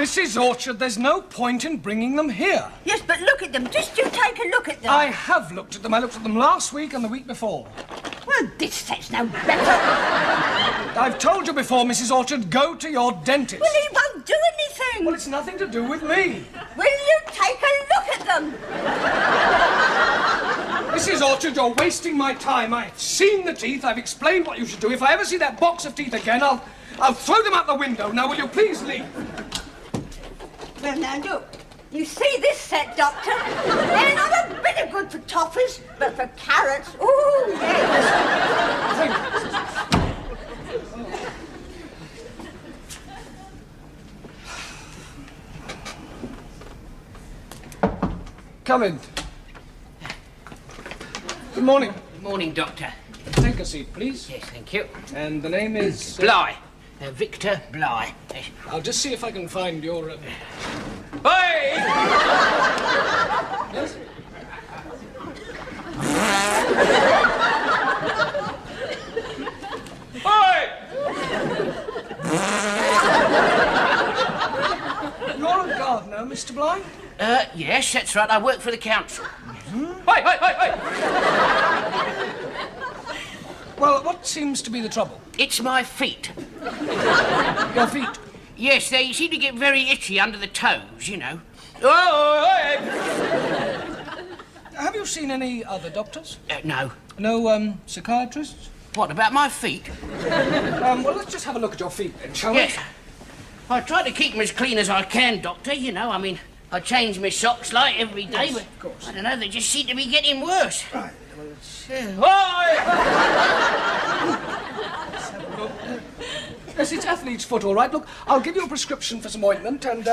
Mrs. Orchard, there's no point in bringing them here. Yes, but look at them. Just you take a look at them. I have looked at them. I looked at them last week and the week before. Well, this set's no better. I've told you before, Mrs. Orchard, go to your dentist. Well, he won't do anything. Well, it's nothing to do with me. Will you take a look at them? Mrs. Orchard, you're wasting my time. I've seen the teeth. I've explained what you should do. If I ever see that box of teeth again, I'll throw them out the window. Now, will you please leave? Well, now, look. You see this set, Doctor? They're not a bit of good for toffees, but for carrots, ooh, yes. Come in. Good morning. Good morning, Doctor. Take a seat, please. Yes, thank you. And the name is... Bligh. Victor Bligh. Yes. I'll just see if I can find your... Hey! Yes? Hey! You're a gardener, Mr. Bligh? Yes, that's right. I work for the council. Hey! Well, what seems to be the trouble? It's my feet. Your feet? Yes, they seem to get very itchy under the toes, you know. Oh, hey! Have you seen any other doctors? No. No, psychiatrists? What, about my feet? Well, let's just have a look at your feet then, shall we? Yes. I try to keep them as clean as I can, Doctor, you know. I mean, I change my socks like every day, Yes, but of course. I don't know, they just seem to be getting worse. Right, well, let's... Yes, it's athlete's foot, all right. Look, I'll give you a prescription for some ointment, and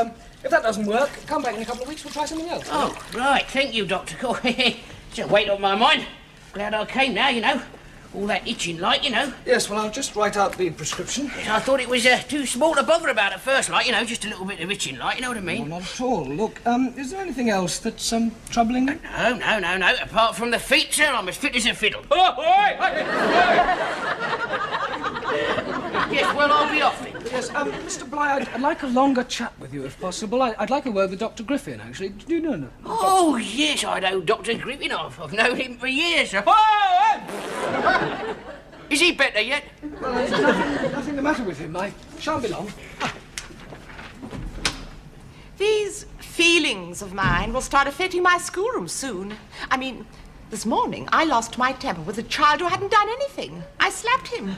if that doesn't work, come back in a couple of weeks, we'll try something else. Oh, right. Thank you, Dr. Cool. It's a weight on my mind. Glad I came now, you know. All that itching like, you know. Yes, well, I'll just write out the prescription. I thought it was too small to bother about at first, like, you know, just a little bit of itching like, you know what I mean? Well, not at all. Look, is there anything else that's troubling you? No. Apart from the feet, sir, I'm as fit as a fiddle. Yes, well, I'll be off then. Yes, Mr. Bligh, I'd like a longer chat with you, if possible. I'd like a word with Dr. Griffin, actually. Do you know him? Oh, yes, I know Dr. Griffin. I've known him for years. Is he better yet? Well, there's nothing the matter with him. I shan't be long. These feelings of mine will start affecting my schoolroom soon. I mean, this morning I lost my temper with a child who hadn't done anything. I slapped him.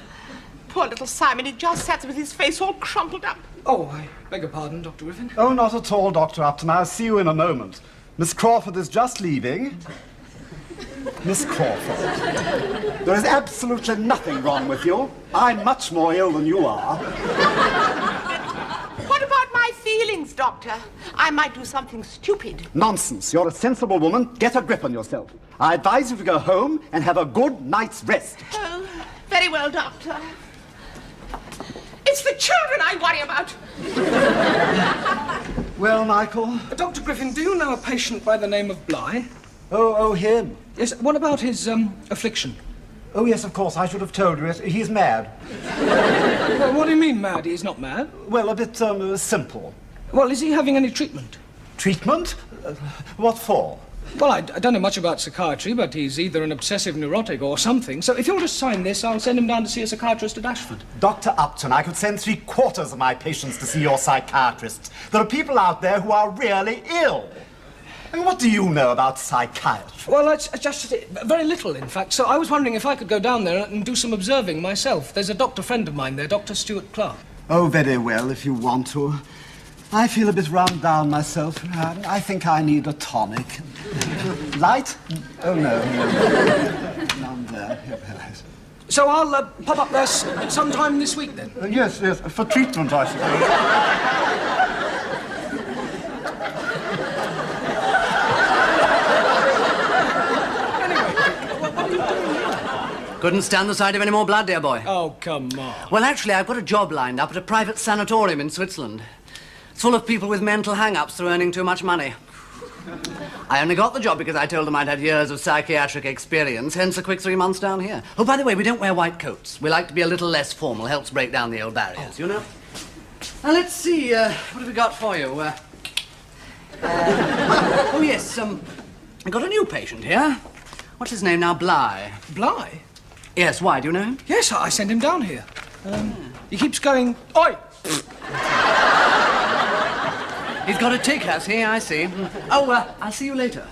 Poor little Simon, he just sat with his face all crumpled up. Oh, I beg your pardon, Dr. Griffin. Oh, not at all, Dr. Upton. I'll see you in a moment. Miss Crawford is just leaving. Miss Crawford, there is absolutely nothing wrong with you. I'm much more ill than you are. What about my feelings, Doctor? I might do something stupid. Nonsense. You're a sensible woman. Get a grip on yourself. I advise you to go home and have a good night's rest. Oh, very well, Doctor. It's the children I worry about. Well, Michael? Dr. Griffin, do you know a patient by the name of Bligh? Oh, him. Yes, what about his, affliction? Oh, yes, of course. I should have told you it. He's mad. Well, what do you mean, mad? He's not mad. Well, a bit, simple. Well, is he having any treatment? Treatment? What for? Well, I don't know much about psychiatry, but he's either an obsessive neurotic or something. So if you'll just sign this, I'll send him down to see a psychiatrist at Ashford. Dr. Upton, I could send 3/4 of my patients to see your psychiatrist. There are people out there who are really ill. I mean, what do you know about psychiatry? Well, it's just very little, in fact. So I was wondering if I could go down there and do some observing myself. There's a doctor friend of mine there, Dr. Stuart Clark. Oh, very well, if you want to. I feel a bit run down myself. I think I need a tonic. Light? Oh, no. None there. So I'll pop up there sometime this week, then? Yes, for treatment, I suppose. Couldn't stand the sight of any more blood, dear boy. Oh, come on. Well, actually, I've got a job lined up at a private sanatorium in Switzerland. It's full of people with mental hang-ups through earning too much money. I only got the job because I told them I'd had years of psychiatric experience, hence a quick 3 months down here. Oh, by the way, we don't wear white coats. We like to be a little less formal. Helps break down the old barriers, you know? Now, let's see, what have we got for you? Oh, yes, I've got a new patient here. What's his name now? Bligh. Bligh? Yes, why? Do you know him? Yes, I sent him down here. He keeps going, oi! He's got a tick, has he? I see. Oh, I'll see you later.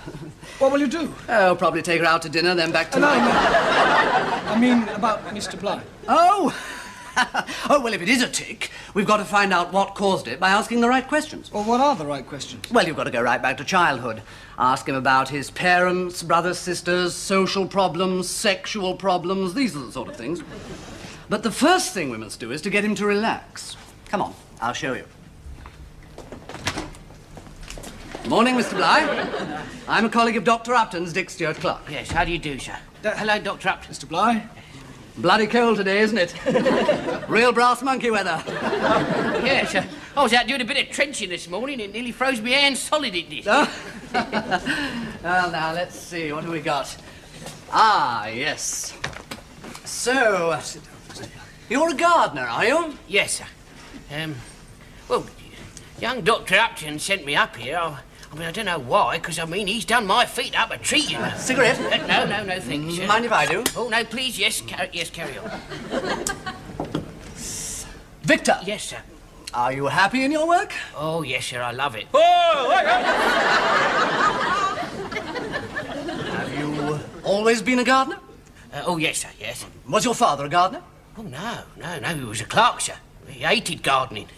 What will you do? Oh, probably take her out to dinner, then back to... No, I mean about Mr. Bligh. Oh! Oh, well, if it is a tick, we've got to find out what caused it by asking the right questions. Well, what are the right questions? Well, you've got to go right back to childhood. Ask him about his parents, brothers, sisters, social problems, sexual problems, these are the sort of things. But the first thing we must do is to get him to relax. Come on, I'll show you. Morning, Mr. Bligh. I'm a colleague of Dr. Upton's, Dick Stewart Clark. Yes, how do you do, sir? Hello, Dr. Upton. Mr. Bligh? Bloody cold today, isn't it? Real brass monkey weather. Yes, I was out doing a bit of trenching this morning. It nearly froze my hands solid, it did. Oh. Well, now, let's see. What have we got? Ah, yes. So, you're a gardener, are you? Yes, sir. Well, young Dr. Upton sent me up here. I mean, I don't know why, because, I mean, he's done my feet up a treat, you know. Cigarette? No, thanks. Mind if I do? Oh, no, please, yes, carry on. Victor. Yes, sir. Are you happy in your work? Oh, yes, sir, I love it. Have you always been a gardener? Oh, yes, sir, yes. Was your father a gardener? Oh, no, he was a clerk, sir. He hated gardening.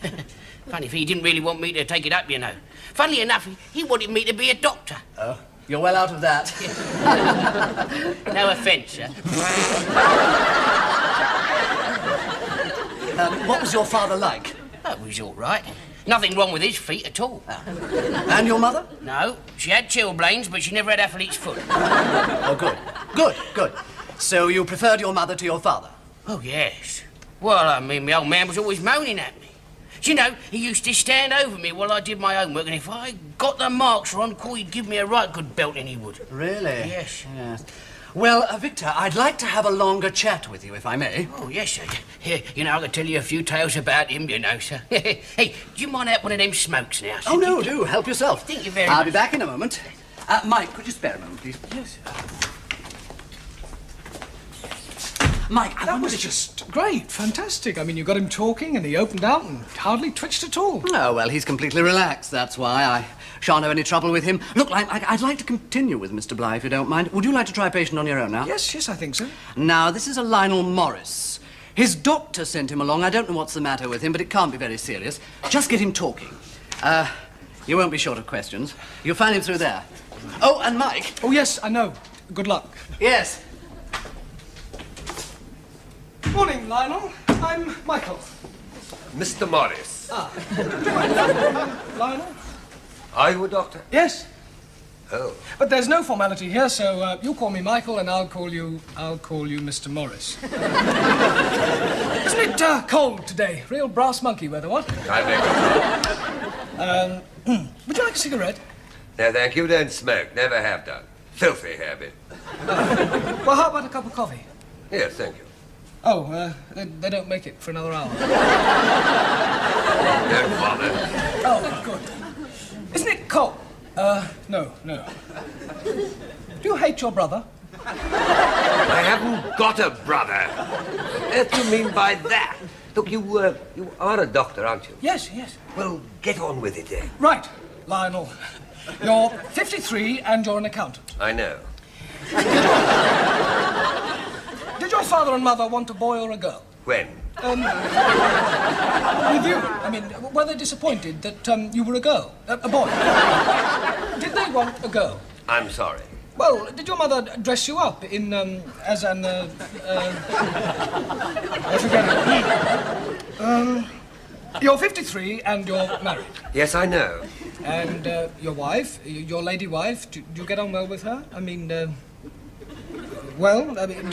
Funny if he didn't really want me to take it up, you know. Funnily enough, he wanted me to be a doctor. Oh, you're well out of that. No offence, sir. What was your father like? Oh, he was all right. Nothing wrong with his feet at all. And your mother? No, she had chilblains, but she never had athlete's foot. Oh, good. So you preferred your mother to your father? Oh, yes. Well, I mean, my old man was always moaning at me. Do you know, he used to stand over me while I did my homework, and if I got the marks wrong, he'd give me a right good belting, he would. Really? Yes. Well, Victor, I'd like to have a longer chat with you, if I may. Oh, yes, sir. Here, you know, I could tell you a few tales about him, you know, sir. Hey, do you mind out one of them smokes now, sir? Oh, no, do. Help yourself. Thank you very I'll much. be back in a moment. Mike, could you spare a moment, please? Yes, sir. Mike, That was just great, fantastic. I mean, you got him talking and he opened out and hardly twitched at all. Oh, well, he's completely relaxed, that's why. I shan't have any trouble with him. Look, I'd like to continue with Mr. Bligh, if you don't mind. Would you like to try a patient on your own now? Yes, I think so. Now, this is a Lionel Morris. His doctor sent him along. I don't know what's the matter with him, but it can't be very serious. Just get him talking. You won't be short of questions. You'll find him through there. Oh, and Mike. Oh, yes, I know. Good luck. Yes. Morning, Lionel. I'm Michael. Mr. Morris. Lionel? Are you a doctor? Yes. Oh. But there's no formality here, so you call me Michael and I'll call you Mr. Morris. Isn't it cold today? Real brass monkey weather, what? I beg Would you like a cigarette? No, thank you. Don't smoke. Never have done. Filthy habit. Well, how about a cup of coffee? Yes, thank you. Oh, they don't make it for another hour. Don't bother. Oh, good. Isn't it cold? No. Do you hate your brother? I haven't got a brother. What do you mean by that? Look, you are a doctor, aren't you? Yes. Well, get on with it then. Right, Lionel. You're 53 and you're an accountant. I know. Did your father and mother want a boy or a girl? When? With you. I mean, were they disappointed that you were a girl? A boy? Did they want a girl? I'm sorry. Well, did your mother dress you up in, as an, I forget it. You're 53 and you're married. Yes, I know. And your wife, your lady wife, do you get on well with her? I mean, well, I mean,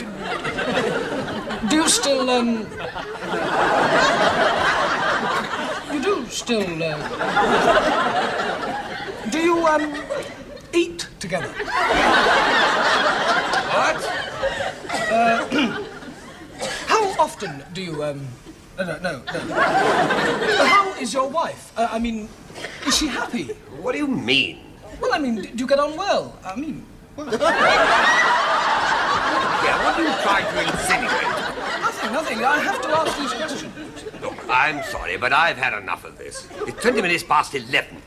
do you still, you do still, do you, eat together? What? How often do you, No. How is your wife? I mean, is she happy? What do you mean? Well, I mean, do you get on well? I mean, well... Yeah, what are you trying to insinuate? Nothing. I have to ask these questions. Look, I'm sorry, but I've had enough of this. It's 20 minutes past 11.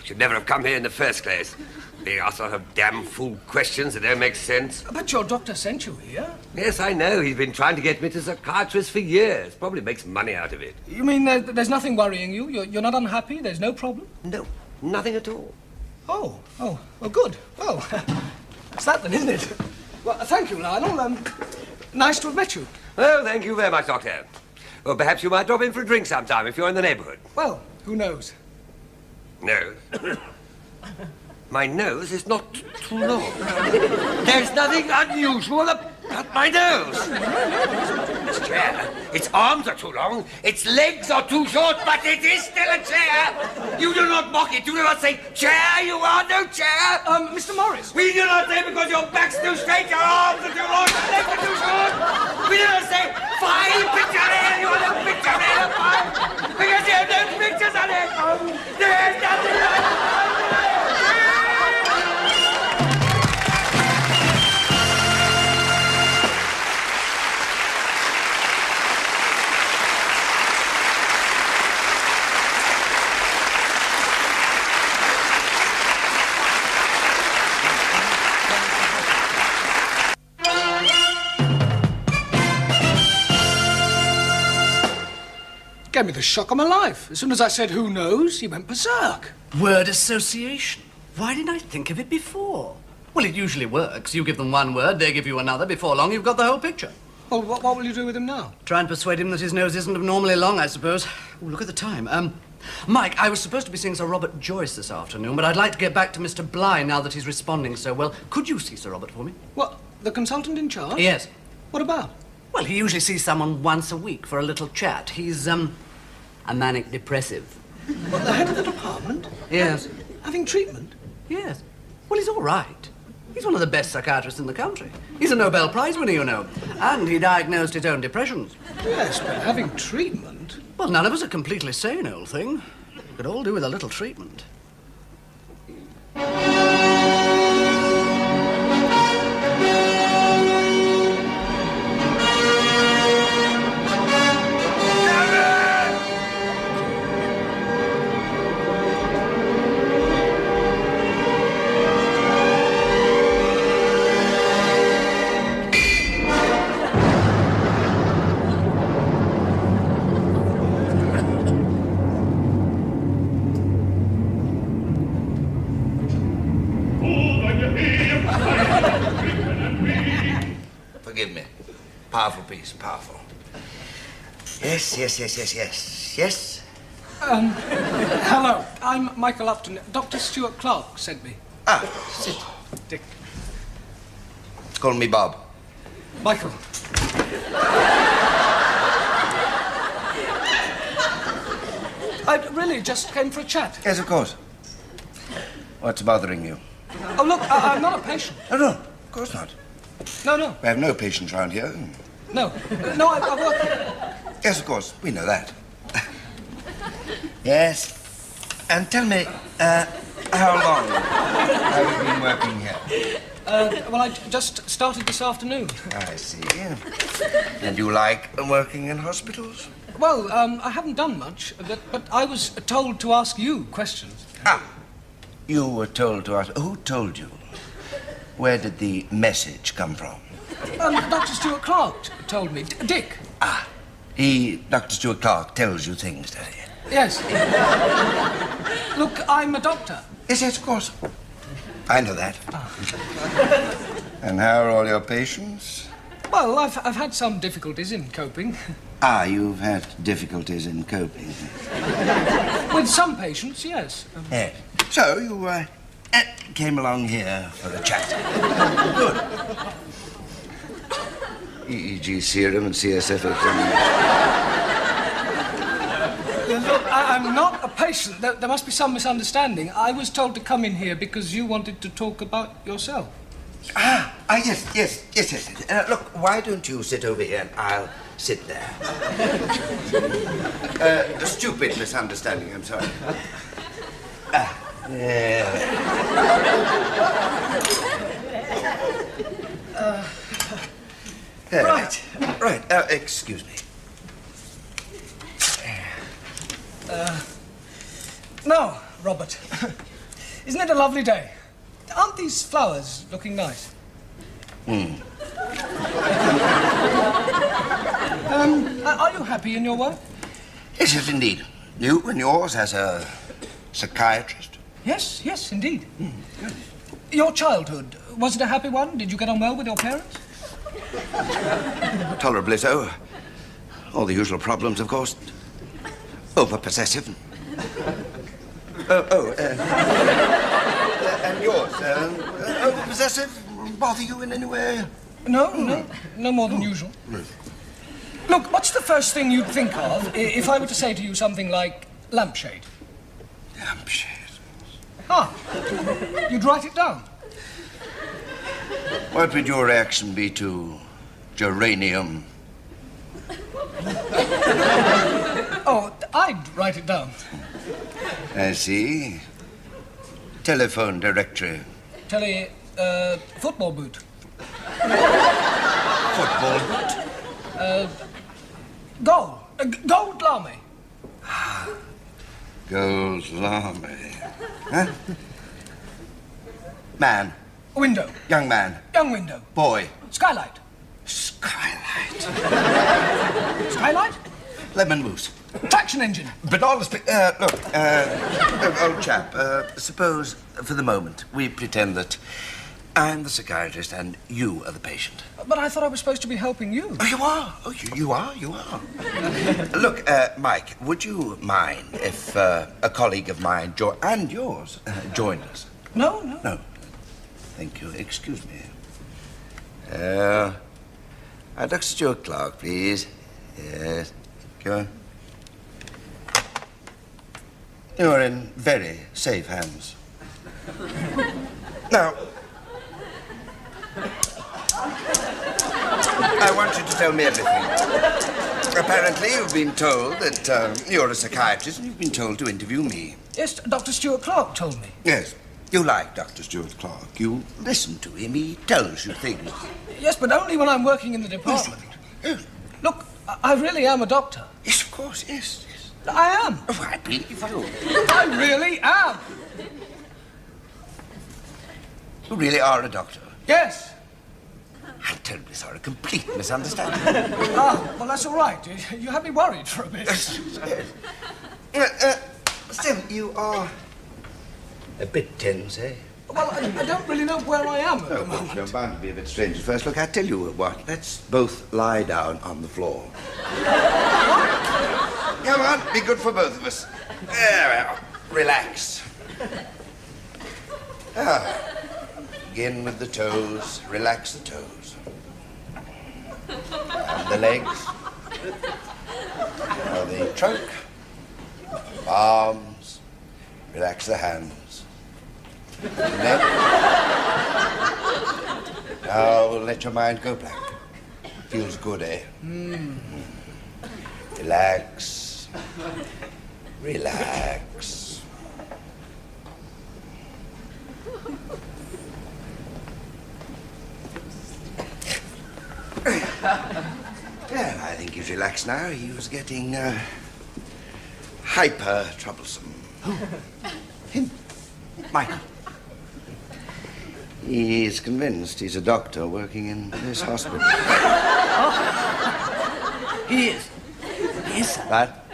Should never have come here in the first place. Being asked sort of damn fool questions that don't make sense. But your doctor sent you here. Yes, I know. He's been trying to get me to psychiatrist for years. Probably makes money out of it. You mean there's nothing worrying you? You're not unhappy? There's no problem? No, nothing at all. Oh, well, good. Well, that's that then, isn't it? Well, thank you, Lionel. Nice to have met you. Oh, thank you very much, Doctor. Well, perhaps you might drop in for a drink sometime if you're in the neighborhood. Well, who knows? No. My nose is not too long. There's nothing unusual about my nose. Its chair, its arms are too long, its legs are too short, but it is still a chair. You do not mock it. You do not say, chair, you are no chair. Mr. Morris. We do not say because your back's too straight, your arms are too long, your legs are too short. We do not say, fine picture here, you are no picture here, fine. Because you have no pictures on it. There is nothing like it. Gave me the shock of my life. As soon as I said, who knows, he went berserk. Word association. Why didn't I think of it before? Well, it usually works. You give them one word, they give you another. Before long, you've got the whole picture. Well, what will you do with him now? Try and persuade him that his nose isn't abnormally long, I suppose. Oh, look at the time. Mike, I was supposed to be seeing Sir Robert Joyce this afternoon, but I'd like to get back to Mr. Bligh now that he's responding so well. Could you see Sir Robert for me? What, the consultant in charge? Yes. What about? Well, he usually sees someone once a week for a little chat. He's, a manic depressive. What, the head of the department? Yes. Having treatment? Yes. Well, he's all right. He's one of the best psychiatrists in the country. He's a Nobel Prize winner, you know. And he diagnosed his own depressions. Yes, but having treatment? Well, none of us are completely sane, old thing. We could all do with a little treatment. Forgive me. Powerful piece, powerful. Yes. Hello, I'm Michael Upton. Dr. Stuart Clark sent me. Ah, sit. Dick. Call me Bob. Michael. I really just came for a chat. Yes, of course. What's bothering you? Oh, look, I'm not a patient. No, of course not. No. We have no patients around here. No, I work here. Yes, of course, we know that. Yes. And tell me, how long have you been working here? Well, I just started this afternoon. I see. And you like working in hospitals? Well, I haven't done much, but I was told to ask you questions. Ah, you were told to ask. Who told you? Where did the message come from? Dr. Stuart Clark told me. Dick. Ah, Dr. Stuart Clark tells you things, does he? Yes. Look, I'm a doctor. Yes, of course. I know that. And how are all your patients? Well, I've had some difficulties in coping. Ah, you've had difficulties in coping. With some patients, yes. Yes. So you came along here for a chat. Good. EEG serum and CSF examination. Look, I'm not a patient. There must be some misunderstanding. I was told to come in here because you wanted to talk about yourself. Ah, Yes. Look, why don't you sit over here and I'll sit there. A stupid misunderstanding, I'm sorry. Right. Excuse me. Now, Robert, isn't it a lovely day? Aren't these flowers looking nice? Are you happy in your work? Yes, indeed. You and yours as a psychiatrist? Yes, indeed. Your childhood, was it a happy one? Did you get on well with your parents? Tolerably so. All the usual problems, of course. Over-possessive. And yours? Over-possessive? Bother you in any way? No more than usual. Look, what's the first thing you'd think of if I were to say to you something like lampshade? Lampshade? Ah, you'd write it down. What would your reaction be to geranium? Oh, I'd write it down. I see. Telephone directory. Football boot. Football boot? Goal. Gold lame. Gold lame. Huh? Man. Window. Young man. Young window. Boy. Skylight. Skylight. Skylight? Lemon mousse. Traction engine. But honestly, look, old chap, suppose, for the moment, we pretend that I'm the psychiatrist and you are the patient. But I thought I was supposed to be helping you. Oh, you are? Oh, you are? Look, Mike, would you mind if a colleague of mine, and yours, joined us? No. No. Thank you. Excuse me. Dr. Stuart Clark, please. Yes. Go on. You're in very safe hands. Now, I want you to tell me everything. Apparently, you've been told that you're a psychiatrist and you've been told to interview me. Yes, Dr. Stuart Clark told me. Yes. You like Dr. Stuart Clark. You listen to him. He tells you things. Yes, but only when I'm working in the department. Yes. Look, I really am a doctor. Yes, of course, yes. I am. Oh, I believe you. I really am. You really are a doctor. Yes. I'm terribly sorry. Complete misunderstanding. Well, that's all right. You had me worried for a bit. Still, you are a bit tense, eh? Well, I don't really know where I am at the moment. You're bound to be a bit strange at first. Look, I tell you what. Let's both lie down on the floor. Come on, be good for both of us. There we are. Relax. Begin with the toes. Relax the toes. And the legs. Now the trunk. Arms. Relax the hands. The neck. Now let your mind go blank. Feels good, eh? Relax. Relax. Yeah, I think he's relaxed now. He was getting hyper troublesome. Him? Michael. He's convinced he's a doctor working in this hospital. He is. Yes, sir. What?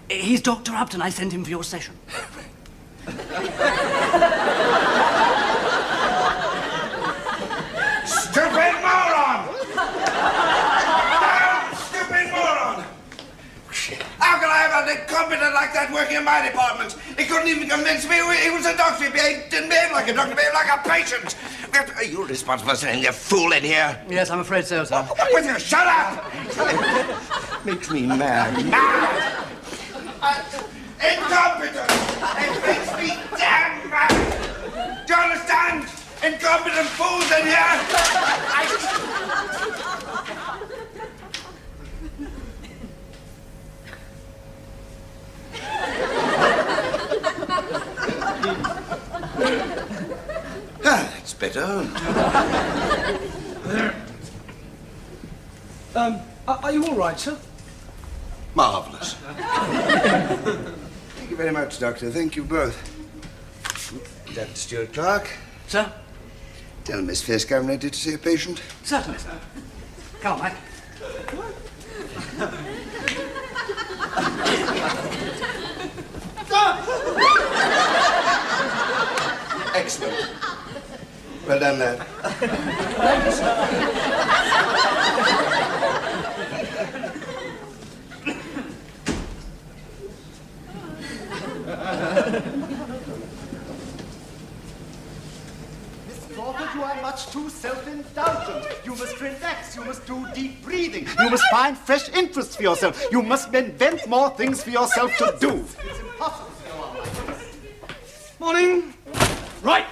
He's Dr. Upton. I sent him for your session. Stupid moron! Stupid moron! How can I have an incompetent like that working in my department? He couldn't even convince me he was a doctor. He didn't behave like a doctor, he behaved like a patient. Are you responsible for sending a fool in here? Yes, I'm afraid so, sir. Shut up! Makes me mad. Mad! Incompetent! It makes me damn mad! Do you understand? incompetent fools in here! That's better. Are you all right, sir? Marvellous. Thank you very much, Doctor. Thank you both. Dr. Stuart Clark. Sir? Tell Miss Faircombe I'm ready to see a patient. Certainly, sir. Come on, Mike. Excellent. Well done, lad. Crawford, you are much too self-indulgent. You must relax. You must do deep breathing. You must find fresh interests for yourself. You must invent more things for yourself to do. It's impossible to go on like this. Morning. Right.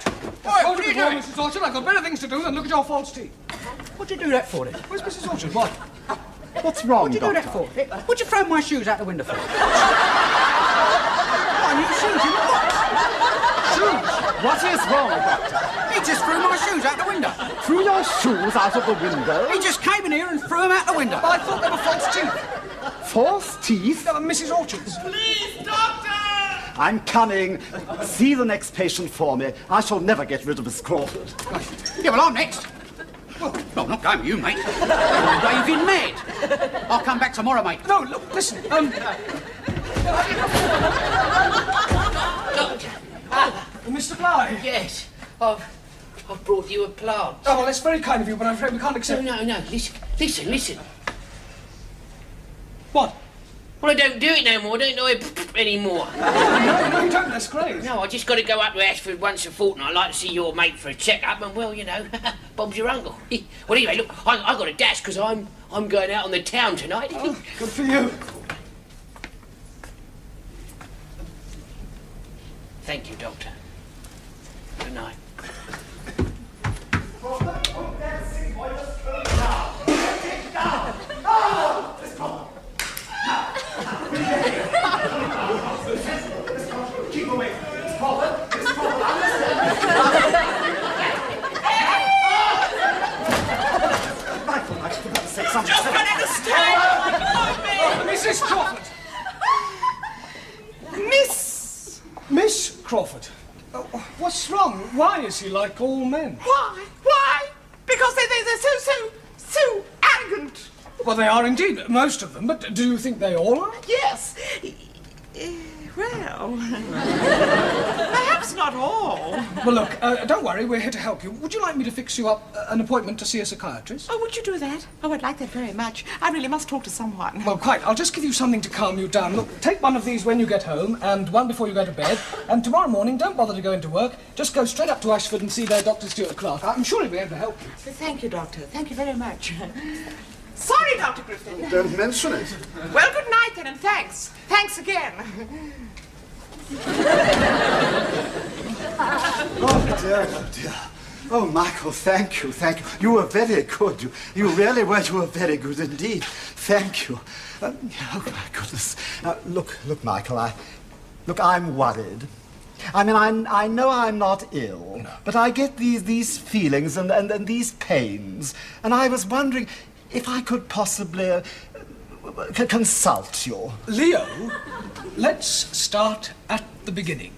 what are you Before, doing? Mrs. Orchard, I've got better things to do than look at your false teeth. What'd you do that for, then? Where's Mrs. Orchard? What? What's wrong, What'd you do Doctor? that for? What'd you throw my shoes out the window for? What, new shoes? You what? Shoes? What is wrong, Doctor? He just threw my shoes out the window. Threw your shoes out of the window? He just came in here and threw them out the window. I thought they were false teeth. False teeth? They were Mrs. Orchard's. Please, doctor! I'm coming. See the next patient for me. I shall never get rid of Miss Crawford. Yeah, well, I'm next. Well, not going with you, mate. You're raving mad. I'll come back tomorrow, mate. No, look, listen. Doctor! Mr. Bly. Yes, I've brought you a plant. Oh, well, that's very kind of you, but I'm afraid we can't accept No, listen. What? Well, I don't do it no more, don't know it anymore. No, you don't. That's great. No, I just got to go up to Ashford once a fortnight. I like to see your mate for a check-up, and, well, you know, Bob's your uncle. Well, anyway, look, I got a dash, because I'm going out on the town tonight. Oh, good for you. Thank you, Doctor. Good night. Keep away. Miss Crawford. Miss Crawford, Michael, I forgot to say something. Just don't understand. Mrs. Crawford. Miss Crawford. What's wrong? Why is he like all men? Why? Because they're so arrogant. Well, they are indeed, most of them, but do you think they all are? Yes. Well, perhaps not all. Well, look, don't worry, we're here to help you. Would you like me to fix you up an appointment to see a psychiatrist? Oh, would you do that? Oh, I'd like that very much. I really must talk to someone. Well, quite. I'll just give you something to calm you down. Look, take one of these when you get home, and one before you go to bed. And tomorrow morning, don't bother to go into work. Just go straight up to Ashford and see their Dr. Stuart Clark. I'm sure he'll be able to help you. Thank you, Doctor. Thank you very much. Sorry, Dr. Griffin. Don't mention it. Well, good night then, and thanks. Thanks again. Oh, dear, oh, dear. Oh, Michael, thank you. You were very good. You really were. You were very good indeed. Thank you. Oh, my goodness. Look, Michael, I'm worried. I mean, I know I'm not ill, but I get these feelings and these pains, and I was wondering if I could possibly consult you. Leo, let's start at the beginning.